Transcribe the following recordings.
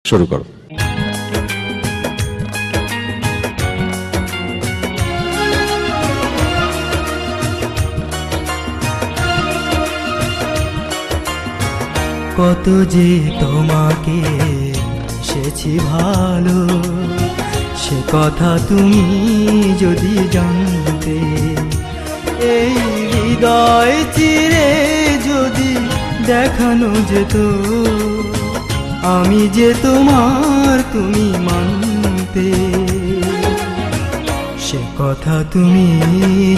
শুরু করো। কত যে তোমাকে সেছি ভালো, সে কথা তুমি যদি জানতে। এই হৃদয় চিরে যদি দেখানো যেত, আমি যে তোমার তুমি মানতে। সে কথা তুমি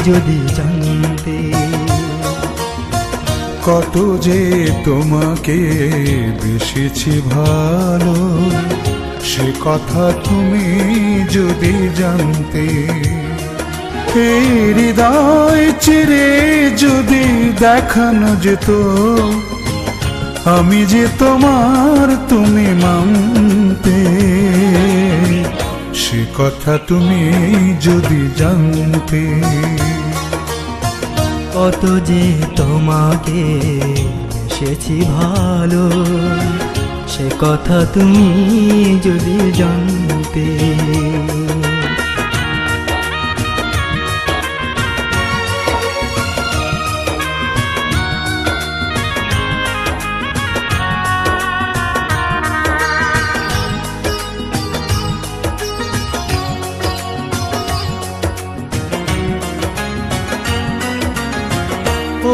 যদি জানতে। কত যে তোমাকে বেসেছি ভালো, সে কথা তুমি যদি জানতে। এই হৃদয় চিরে যদি দেখানো যেত, আমি যে তোমার তুমি মানতে। সে কথা তুমি যদি জানতে। কত যে তোমাকে বেসেছি ভালো, সে কথা তুমি যদি জানতে।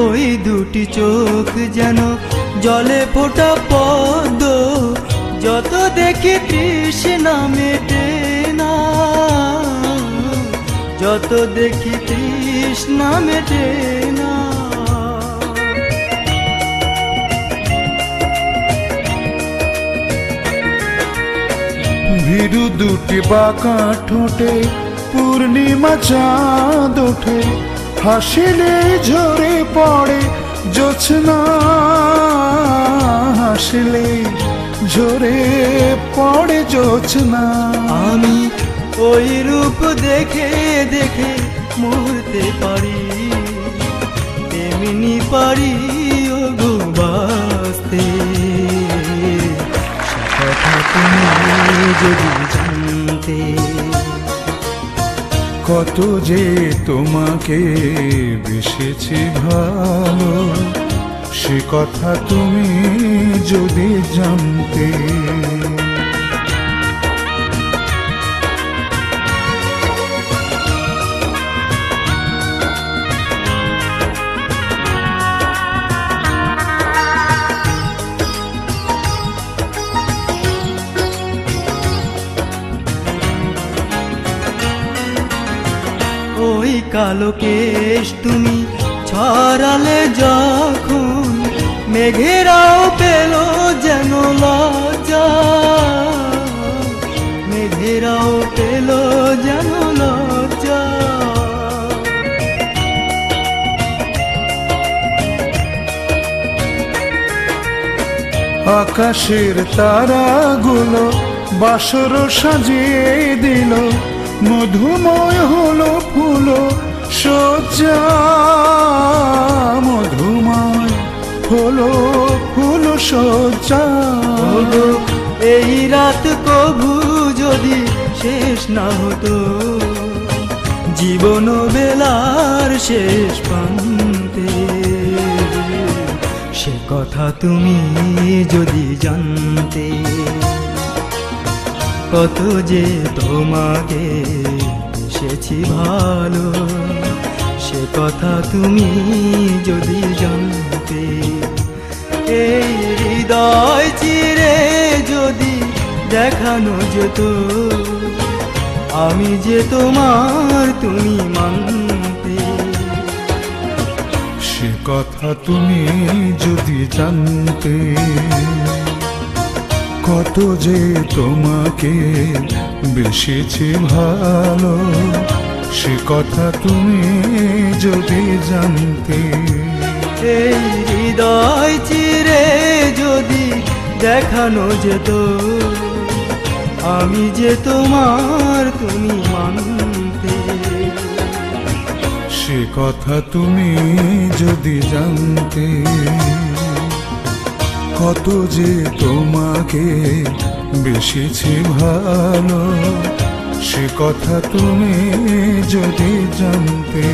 ওই দুটি চোখ যেন জলে ফোটা পদ্ম, যত দেখি তৃষ্ণা মেটে না, যত দেখি তৃষ্ণা মেটে না। ভীরু দুটি বাঁকা ঠোঁটে পূর্ণিমা চাঁদ ওঠে, হাসিলে ঝরে পড়ে জোছনা, হাসিলে ঝরে পড়ে জোছনা। আমি ওই রূপ দেখে দেখে মরতে পারি, তেমনি পারি ও গো বাঁচতে। সে কথা তুমি যদি জানতে। কত যে তোমাকে বেসেছি ভালো, সে কথা তুমি যদি জানতে। ওই কালো কেশ তুমি ছড়ালে যখন, মেঘেরাও পেল যেন লজ্জা, মেঘেরাও পেল যেন লজ্জা। আকাশের তারাগুলো বাসর সাজিয়ে দিল, মধুময় হলো ফুল সজ্জা, মধুময় হলো ফুল সজ্জা। এই রাত কভু যদি শেষ না হতো, জীবন বেলার শেষ প্রান্তে। সে কথা তুমি যদি জানতে। কত যে তোমাকে বেসেছি ভালো, সে কথা তুমি যদি জানতে। এই হৃদয় চিরে যদি দেখানো যেত, আমি যে তোমার তুমি মানতে। সে কথা তুমি যদি জানতে। কত যে তোমাকে বেসেছি ভালো, সে কথা তুমি যদি জানতে। এই হৃদয় চিরে যদি দেখানো যেত, আমি যে তোমার তুমি মানতে। সে কথা তুমি যদি জানতে। কত যে তোমাকে বেশিছি ভালো, সে কথা তুমি যদি জানতে।